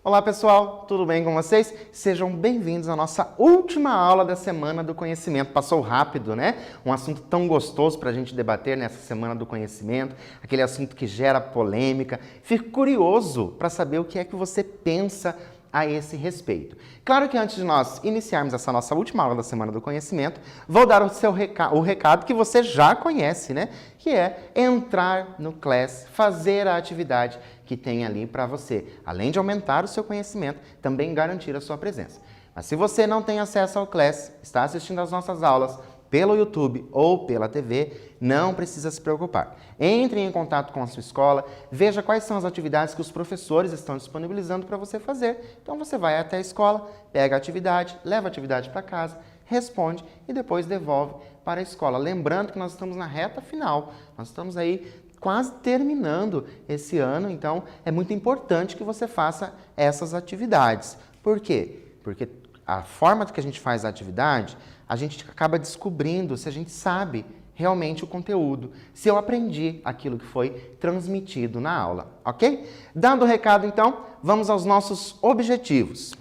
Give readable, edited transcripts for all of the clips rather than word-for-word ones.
Olá pessoal, tudo bem com vocês? Sejam bem-vindos à nossa última aula da Semana do Conhecimento. Passou rápido, né? Um assunto tão gostoso para a gente debater nessa Semana do Conhecimento, aquele assunto que gera polêmica. Fico curioso para saber o que é que você pensa a esse respeito. Claro que antes de nós iniciarmos essa nossa última aula da Semana do Conhecimento, vou dar o recado que você já conhece, né? Que é entrar no Class, fazer a atividade que tem ali para você. Além de aumentar o seu conhecimento, também garantir a sua presença. Mas se você não tem acesso ao Class, está assistindo às nossas aulas pelo YouTube ou pela TV, não precisa se preocupar. Entre em contato com a sua escola, veja quais são as atividades que os professores estão disponibilizando para você fazer. Então você vai até a escola, pega a atividade, leva a atividade para casa, responde e depois devolve para a escola. Lembrando que nós estamos na reta final, nós estamos aí quase terminando esse ano, então é muito importante que você faça essas atividades. Por quê? Porque a forma que a gente faz a atividade, a gente acaba descobrindo se a gente sabe realmente o conteúdo, se eu aprendi aquilo que foi transmitido na aula, ok? Dado o recado, então, vamos aos nossos objetivos.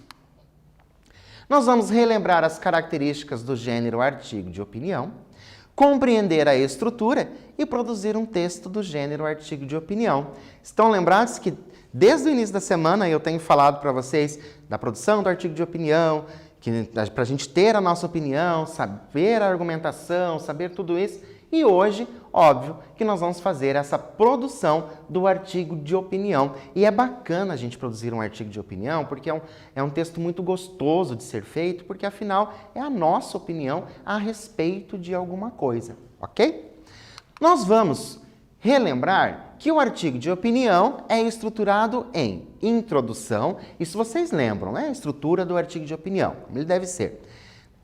Nós vamos relembrar as características do gênero artigo de opinião, compreender a estrutura e produzir um texto do gênero artigo de opinião. Estão lembrados que desde o início da semana eu tenho falado para vocês da produção do artigo de opinião, que para a gente ter a nossa opinião, saber a argumentação, saber tudo isso. E hoje, óbvio, que nós vamos fazer essa produção do artigo de opinião. E é bacana a gente produzir um artigo de opinião, porque é um texto muito gostoso de ser feito, porque afinal é a nossa opinião a respeito de alguma coisa, ok? Nós vamos relembrar que o artigo de opinião é estruturado em introdução, isso vocês lembram, né? A estrutura do artigo de opinião, como ele deve ser.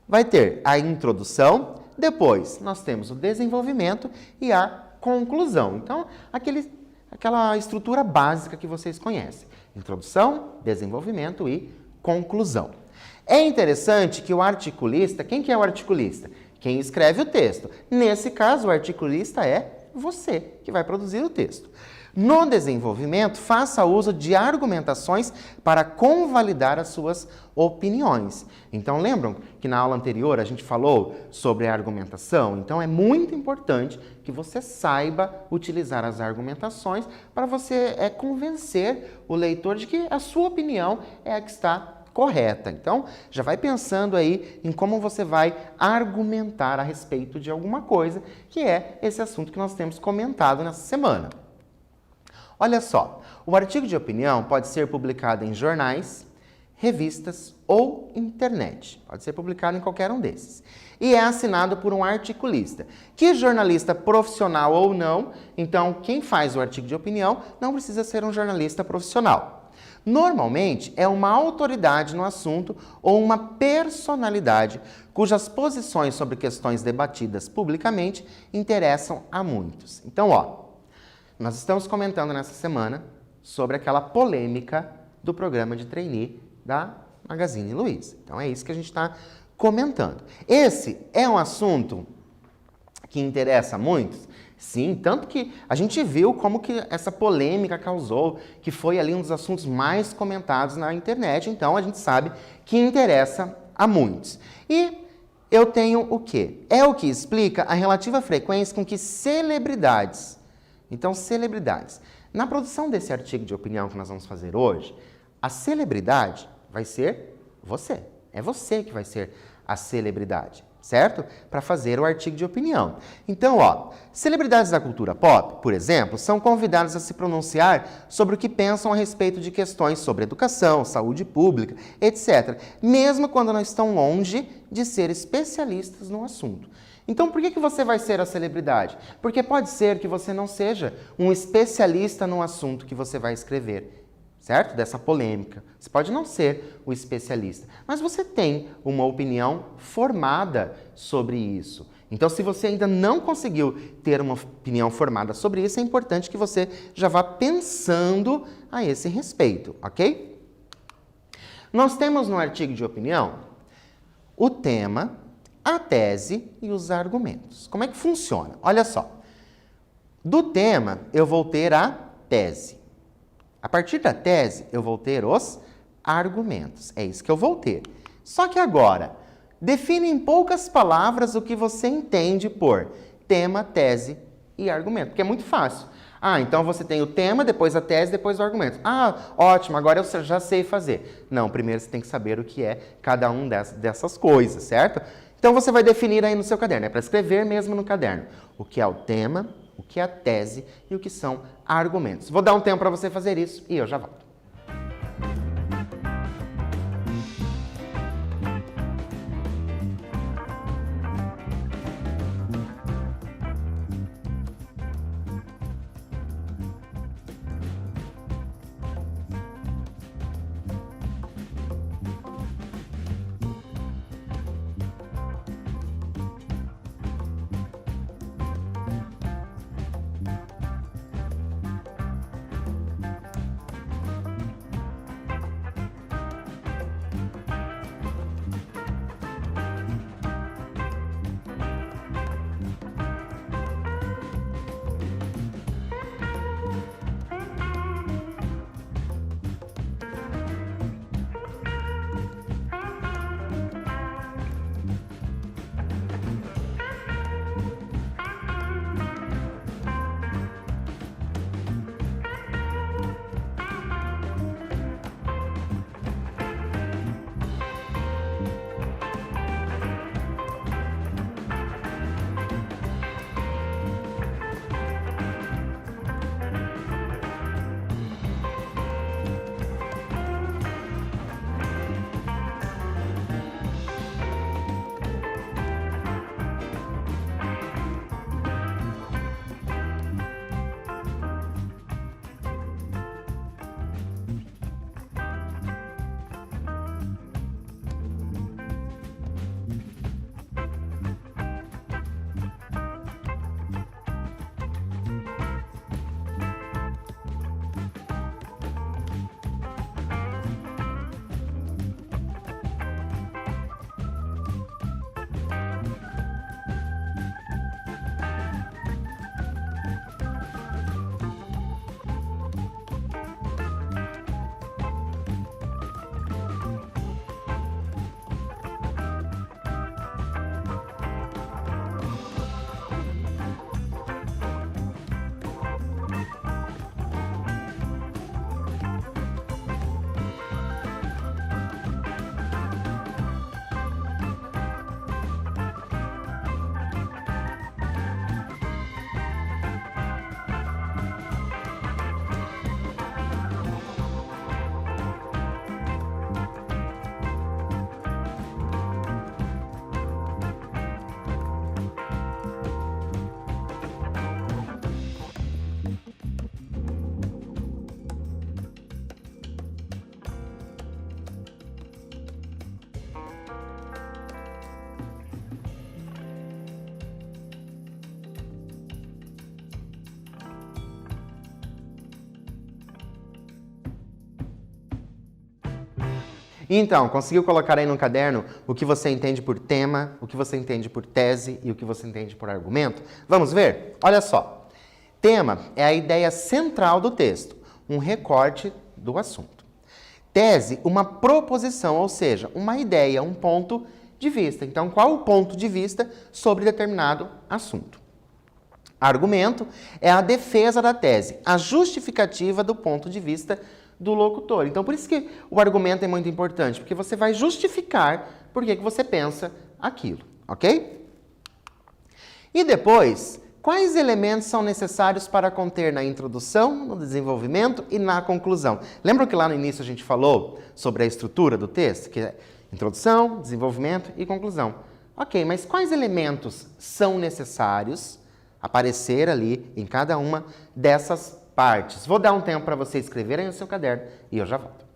Vai ter a introdução, depois nós temos o desenvolvimento e a conclusão. Então, aquela estrutura básica que vocês conhecem. Introdução, desenvolvimento e conclusão. É interessante que o articulista, quem que é o articulista? Quem escreve o texto. Nesse caso, o articulista é você, que vai produzir o texto. No desenvolvimento, faça uso de argumentações para convalidar as suas opiniões. Então, lembram que na aula anterior a gente falou sobre a argumentação? Então, é muito importante que você saiba utilizar as argumentações para você convencer o leitor de que a sua opinião é a que está correta. Então, já vai pensando aí em como você vai argumentar a respeito de alguma coisa, que é esse assunto que nós temos comentado nessa semana. Olha só, o artigo de opinião pode ser publicado em jornais, revistas ou internet. Pode ser publicado em qualquer um desses. E é assinado por um articulista. Que jornalista profissional ou não, então quem faz o artigo de opinião não precisa ser um jornalista profissional. Normalmente, é uma autoridade no assunto ou uma personalidade cujas posições sobre questões debatidas publicamente interessam a muitos. Então, nós estamos comentando nessa semana sobre aquela polêmica do programa de trainee da Magazine Luiza. Então, é isso que a gente está comentando. Esse é um assunto que interessa a muitos. Sim, tanto que a gente viu como que essa polêmica causou, que foi ali um dos assuntos mais comentados na internet, então a gente sabe que interessa a muitos. E eu tenho o quê? É o que explica a relativa frequência com que celebridades, na produção desse artigo de opinião que nós vamos fazer hoje, a celebridade vai ser você, é você que vai ser a celebridade. Certo? Para fazer o artigo de opinião. Então, celebridades da cultura pop, por exemplo, são convidadas a se pronunciar sobre o que pensam a respeito de questões sobre educação, saúde pública, etc., mesmo quando não estão longe de ser especialistas no assunto. Então, por que você vai ser a celebridade? Porque pode ser que você não seja um especialista no assunto que você vai escrever, certo? Dessa polêmica. Você pode não ser o especialista, mas você tem uma opinião formada sobre isso. Então, se você ainda não conseguiu ter uma opinião formada sobre isso, é importante que você já vá pensando a esse respeito, ok? Nós temos no artigo de opinião o tema, a tese e os argumentos. Como é que funciona? Olha só. Do tema, eu vou ter a tese. A partir da tese, eu vou ter os argumentos. É isso que eu vou ter. Só que agora, define em poucas palavras o que você entende por tema, tese e argumento, porque é muito fácil. Então você tem o tema, depois a tese, depois o argumento. Ótimo, agora eu já sei fazer. Não, primeiro você tem que saber o que é cada um dessas coisas, certo? Então você vai definir aí no seu caderno, é para escrever mesmo no caderno, o que é o tema, o que é a tese e o que são argumentos. Vou dar um tempo para você fazer isso e eu já volto. Então, conseguiu colocar aí no caderno o que você entende por tema, o que você entende por tese e o que você entende por argumento? Vamos ver? Olha só. Tema é a ideia central do texto, um recorte do assunto. Tese, uma proposição, ou seja, uma ideia, um ponto de vista. Então, qual o ponto de vista sobre determinado assunto? Argumento é a defesa da tese, a justificativa do ponto de vista do locutor. Então, por isso que o argumento é muito importante, porque você vai justificar por que você pensa aquilo, ok? E depois, quais elementos são necessários para conter na introdução, no desenvolvimento e na conclusão? Lembra que lá no início a gente falou sobre a estrutura do texto, que é introdução, desenvolvimento e conclusão. Ok, mas quais elementos são necessários aparecer ali em cada uma dessas partes? Vou dar um tempo para você escrever aí no seu caderno e eu já volto.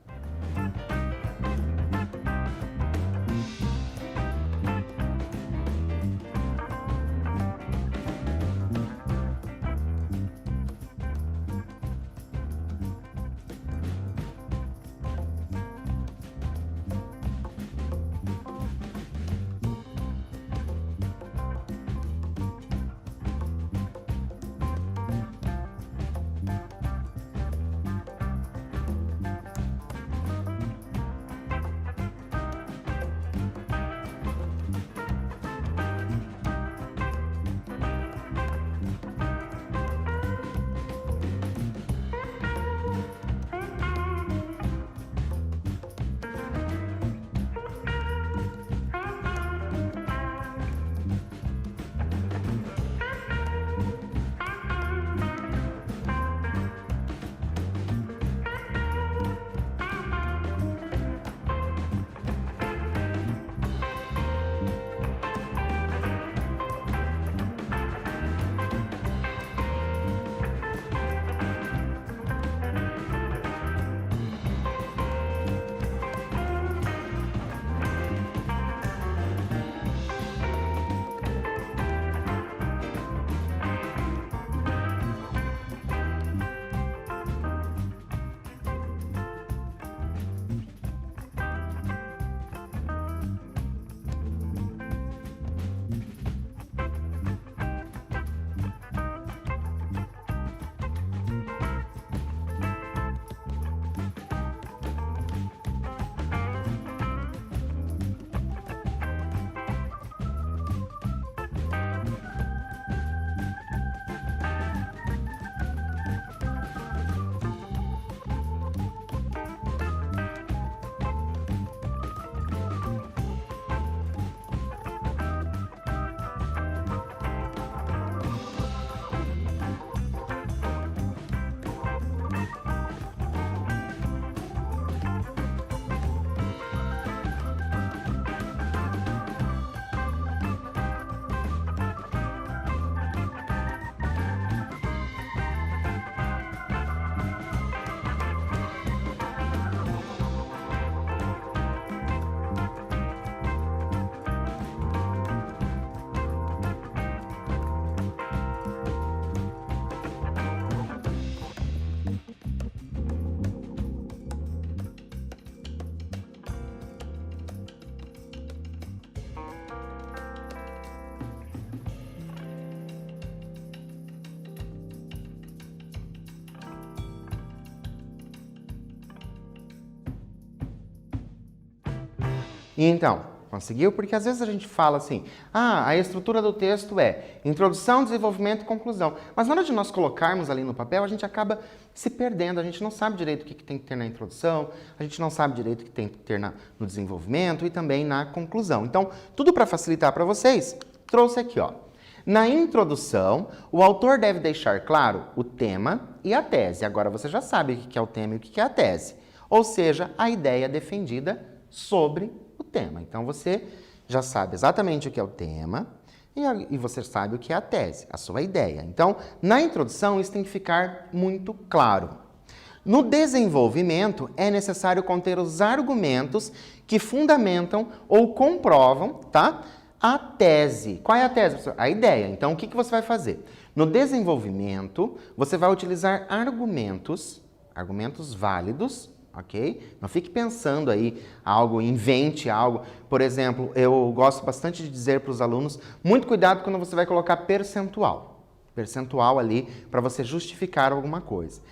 Então, conseguiu? Porque às vezes a gente fala assim, a estrutura do texto é introdução, desenvolvimento e conclusão. Mas na hora de nós colocarmos ali no papel, a gente acaba se perdendo, a gente não sabe direito o que tem que ter na introdução, a gente não sabe direito o que tem que ter no desenvolvimento e também na conclusão. Então, tudo para facilitar para vocês, trouxe aqui, ó. Na introdução, o autor deve deixar claro o tema e a tese. Agora você já sabe o que é o tema e o que é a tese. Ou seja, a ideia defendida sobre o tema. Então, você já sabe exatamente o que é o tema e você sabe o que é a tese, a sua ideia. Então, na introdução, isso tem que ficar muito claro. No desenvolvimento, é necessário conter os argumentos que fundamentam ou comprovam, tá? A tese. Qual é a tese, professor? A ideia. Então, o que você vai fazer? No desenvolvimento, você vai utilizar argumentos válidos, ok? Não fique pensando aí algo, invente algo. Por exemplo, eu gosto bastante de dizer para os alunos, muito cuidado quando você vai colocar percentual. Percentual ali para você justificar alguma coisa.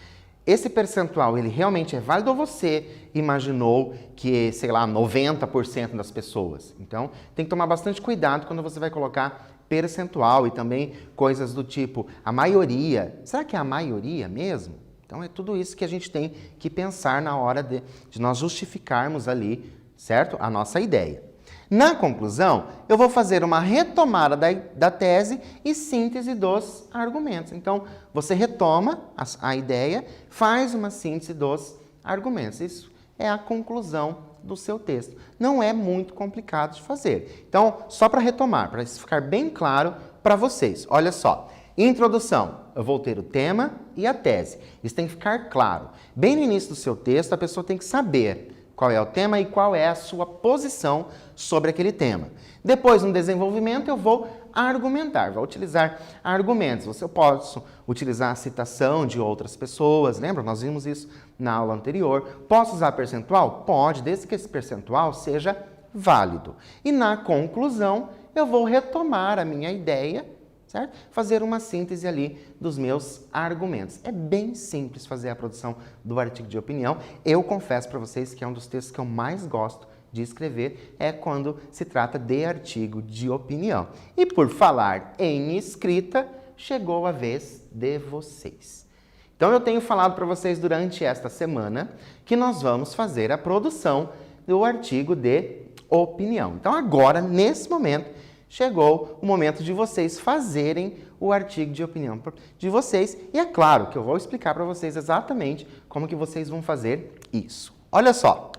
Esse percentual, ele realmente é válido ou você imaginou que, sei lá, 90% das pessoas? Então, tem que tomar bastante cuidado quando você vai colocar percentual e também coisas do tipo, a maioria. Será que é a maioria mesmo? Então, é tudo isso que a gente tem que pensar na hora de nós justificarmos ali, certo? A nossa ideia. Na conclusão, eu vou fazer uma retomada da tese e síntese dos argumentos. Então, você retoma a ideia, faz uma síntese dos argumentos. Isso é a conclusão do seu texto. Não é muito complicado de fazer. Então, só para retomar, para isso ficar bem claro para vocês. Olha só, introdução, eu vou ter o tema e a tese. Isso tem que ficar claro. Bem no início do seu texto, a pessoa tem que saber qual é o tema e qual é a sua posição sobre aquele tema. Depois, no desenvolvimento, eu vou argumentar, vou utilizar argumentos. Eu posso utilizar a citação de outras pessoas, lembra? Nós vimos isso na aula anterior. Posso usar percentual? Pode, desde que esse percentual seja válido. E na conclusão, eu vou retomar a minha ideia, certo? Fazer uma síntese ali dos meus argumentos. É bem simples fazer a produção do artigo de opinião. Eu confesso para vocês que é um dos textos que eu mais gosto de escrever, é quando se trata de artigo de opinião. E por falar em escrita, chegou a vez de vocês. Então eu tenho falado para vocês durante esta semana que nós vamos fazer a produção do artigo de opinião. Então agora, nesse momento, chegou o momento de vocês fazerem o artigo de opinião de vocês. E é claro que eu vou explicar para vocês exatamente como que vocês vão fazer isso. Olha só.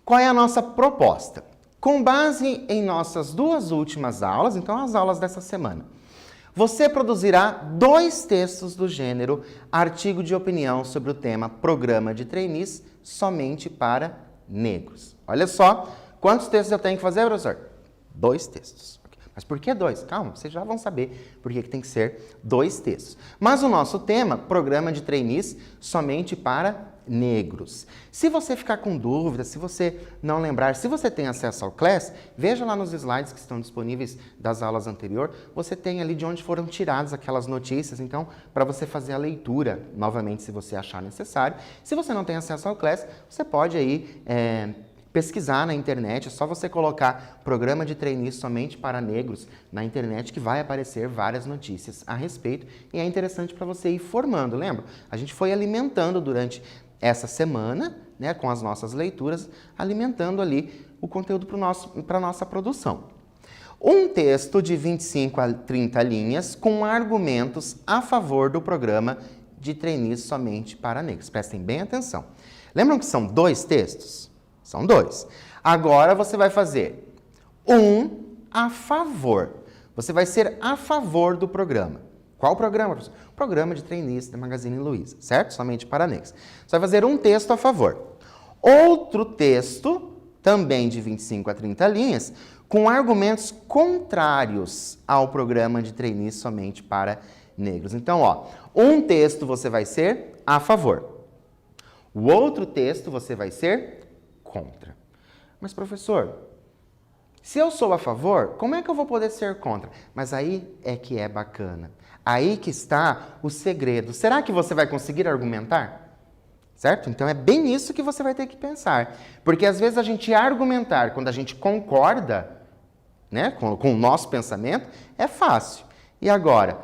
Qual é a nossa proposta? Com base em nossas duas últimas aulas, então as aulas dessa semana, você produzirá 2 textos do gênero artigo de opinião sobre o tema Programa de Trainees somente para negros. Olha só, quantos textos eu tenho que fazer, professor? 2 textos. Mas por que 2? Calma, vocês já vão saber por que tem que ser 2 textos. Mas o nosso tema, Programa de Trainees somente para negros. Se você ficar com dúvida, se você não lembrar, se você tem acesso ao Class, veja lá nos slides que estão disponíveis das aulas anteriores, você tem ali de onde foram tiradas aquelas notícias, então, para você fazer a leitura novamente, se você achar necessário. Se você não tem acesso ao Class, você pode aí pesquisar na internet, é só você colocar Programa de Trainees somente para negros na internet que vai aparecer várias notícias a respeito e é interessante para você ir formando, lembra? A gente foi alimentando durante essa semana, né, com as nossas leituras, alimentando ali o conteúdo para a nossa produção. Um texto de 25 a 30 linhas com argumentos a favor do programa de trainees somente para negros. Prestem bem atenção. Lembram que são 2 textos? São 2. Agora você vai fazer um a favor. Você vai ser a favor do programa. Qual programa, professor? O programa de trainees da Magazine Luiza, certo? Somente para negros. Você vai fazer um texto a favor. Outro texto, também de 25 a 30 linhas, com argumentos contrários ao programa de trainees somente para negros. Então, ó, um texto você vai ser a favor. O outro texto você vai ser contra. Mas, professor, se eu sou a favor, como é que eu vou poder ser contra? Mas aí é que é bacana. Aí que está o segredo. Será que você vai conseguir argumentar? certo? Então é bem isso que você vai ter que pensar. Porque às vezes a gente argumentar quando a gente concorda, né, com o nosso pensamento, é fácil. E agora,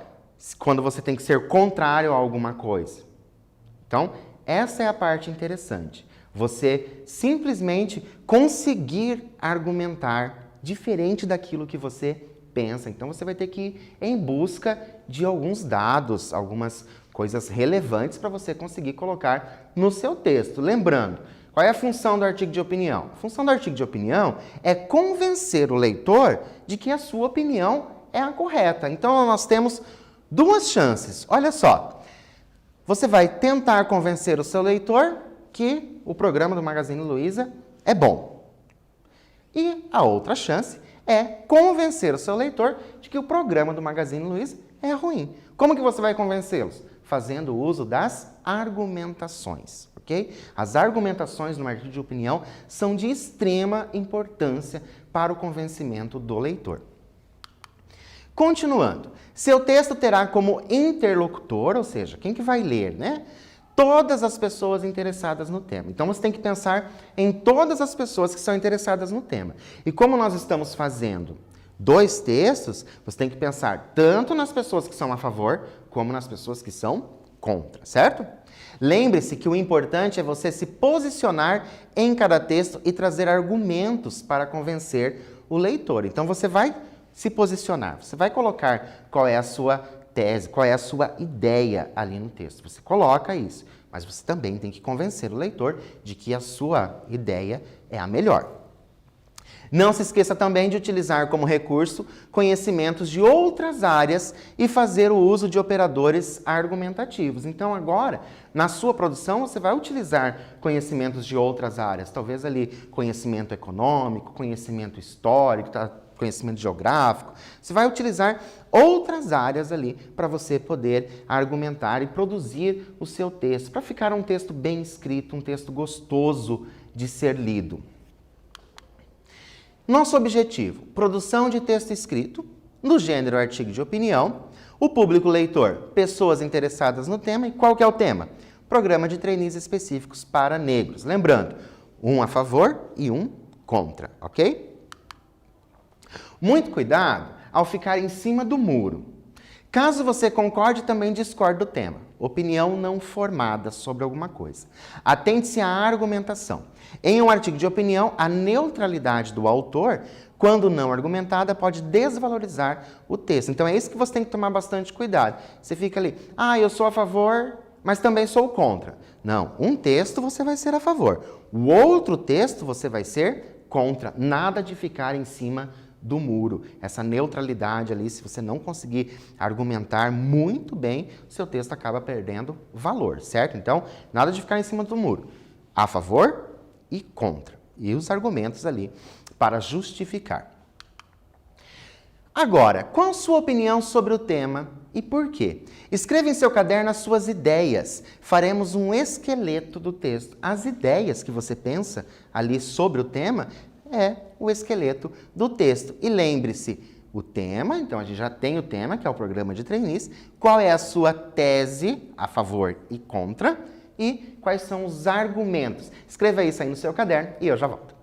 quando você tem que ser contrário a alguma coisa? Então, essa é a parte interessante. Você simplesmente conseguir argumentar diferente daquilo que você pensa. Então, você vai ter que ir em busca de alguns dados, algumas coisas relevantes para você conseguir colocar no seu texto. Lembrando, qual é a função do artigo de opinião? A função do artigo de opinião é convencer o leitor de que a sua opinião é a correta. Então, nós temos duas chances. Olha só, você vai tentar convencer o seu leitor que o programa do Magazine Luiza é bom. E a outra chance é convencer o seu leitor de que o programa do Magazine Luiza é ruim. Como que você vai convencê-los? Fazendo uso das argumentações, ok? As argumentações no artigo de opinião são de extrema importância para o convencimento do leitor. Continuando, seu texto terá como interlocutor, ou seja, quem que vai ler, né? Todas as pessoas interessadas no tema. Então, você tem que pensar em todas as pessoas que são interessadas no tema. E como nós estamos fazendo dois textos, você tem que pensar tanto nas pessoas que são a favor, como nas pessoas que são contra, certo? Lembre-se que o importante é você se posicionar em cada texto e trazer argumentos para convencer o leitor. Então, você vai se posicionar, você vai colocar qual é a sua tese, qual é a sua ideia ali no texto. Você coloca isso, mas você também tem que convencer o leitor de que a sua ideia é a melhor. Não se esqueça também de utilizar como recurso conhecimentos de outras áreas e fazer o uso de operadores argumentativos. Então, agora, na sua produção, você vai utilizar conhecimentos de outras áreas. Talvez ali conhecimento econômico, conhecimento histórico, conhecimento geográfico. Você vai utilizar outras áreas ali para você poder argumentar e produzir o seu texto, para ficar um texto bem escrito, um texto gostoso de ser lido. Nosso objetivo, produção de texto escrito, no gênero artigo de opinião, o público leitor, pessoas interessadas no tema. E qual que é o tema? Programa de trainees específicos para negros. Lembrando, um a favor e um contra, ok? Muito cuidado ao ficar em cima do muro. Caso você concorde, também discorde do tema. Opinião não formada sobre alguma coisa. Atente-se à argumentação. Em um artigo de opinião, a neutralidade do autor, quando não argumentada, pode desvalorizar o texto. Então é isso que você tem que tomar bastante cuidado. Você fica ali, eu sou a favor, mas também sou contra. Não, um texto você vai ser a favor. O outro texto você vai ser contra. Nada de ficar em cima do muro. Essa neutralidade ali, se você não conseguir argumentar muito bem, o seu texto acaba perdendo valor, certo? Então, nada de ficar em cima do muro. A favor e contra. E os argumentos ali para justificar. Agora, qual a sua opinião sobre o tema e por quê? Escreva em seu caderno as suas ideias. Faremos um esqueleto do texto. As ideias que você pensa ali sobre o tema é o esqueleto do texto. E lembre-se, o tema, então a gente já tem o tema, que é o programa de trainees. Qual é a sua tese a favor e contra? E quais são os argumentos? Escreva isso aí no seu caderno e eu já volto.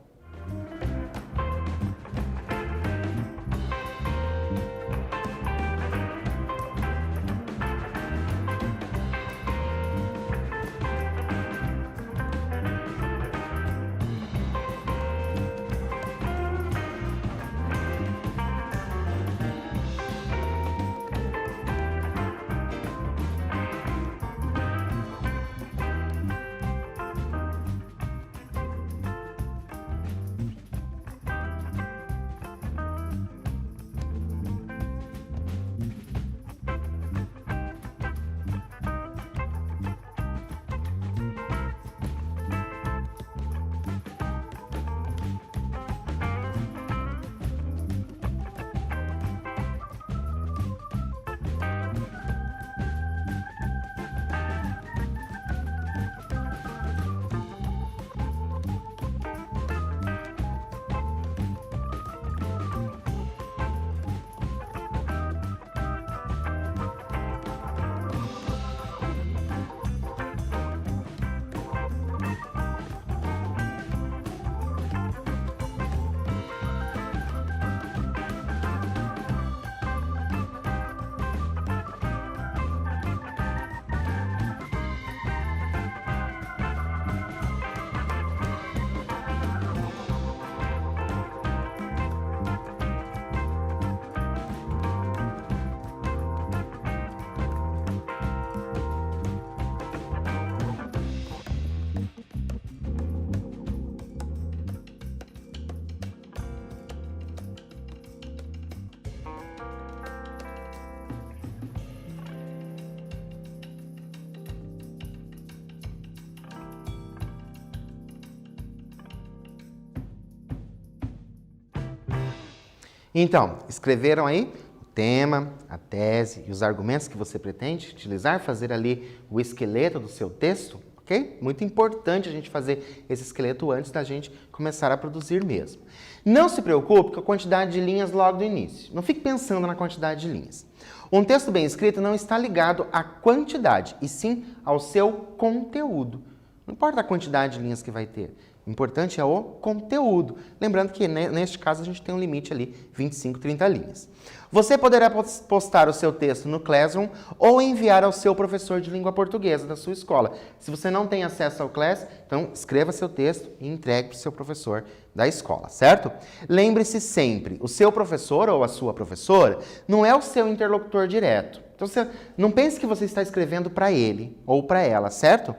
Então, escreveram aí o tema, a tese e os argumentos que você pretende utilizar, fazer ali o esqueleto do seu texto, ok? Muito importante a gente fazer esse esqueleto antes da gente começar a produzir mesmo. Não se preocupe com a quantidade de linhas logo do início. Não fique pensando na quantidade de linhas. Um texto bem escrito não está ligado à quantidade, e sim ao seu conteúdo. Não importa a quantidade de linhas que vai ter. O importante é o conteúdo. Lembrando que, neste caso, a gente tem um limite ali, 25, 30 linhas. Você poderá postar o seu texto no Classroom ou enviar ao seu professor de língua portuguesa da sua escola. Se você não tem acesso ao Class, então escreva seu texto e entregue para o seu professor da escola, certo? Lembre-se sempre, o seu professor ou a sua professora não é o seu interlocutor direto. Então, você não pense que você está escrevendo para ele ou para ela, certo?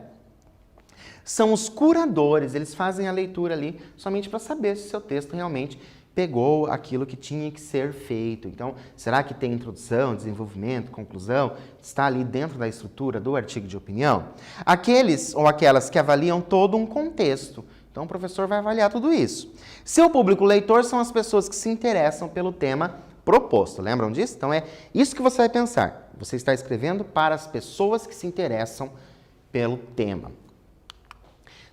São os curadores, eles fazem a leitura ali somente para saber se o seu texto realmente pegou aquilo que tinha que ser feito. Então, será que tem introdução, desenvolvimento, conclusão? Está ali dentro da estrutura do artigo de opinião? Aqueles ou aquelas que avaliam todo um contexto. Então, o professor vai avaliar tudo isso. Seu público leitor são as pessoas que se interessam pelo tema proposto. Lembram disso? Então, é isso que você vai pensar. Você está escrevendo para as pessoas que se interessam pelo tema.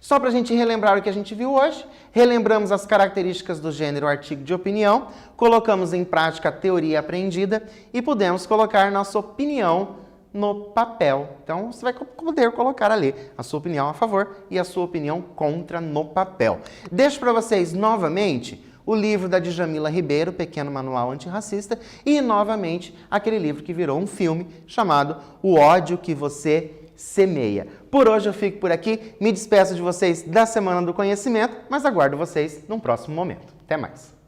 Só para a gente relembrar o que a gente viu hoje, relembramos as características do gênero artigo de opinião, colocamos em prática a teoria aprendida e pudemos colocar nossa opinião no papel. Então, você vai poder colocar ali a sua opinião a favor e a sua opinião contra no papel. Deixo para vocês novamente o livro da Djamila Ribeiro, Pequeno Manual Antirracista, e novamente aquele livro que virou um filme chamado O Ódio que Você Semeia. Por hoje eu fico por aqui, me despeço de vocês da Semana do Conhecimento, mas aguardo vocês num próximo momento. Até mais!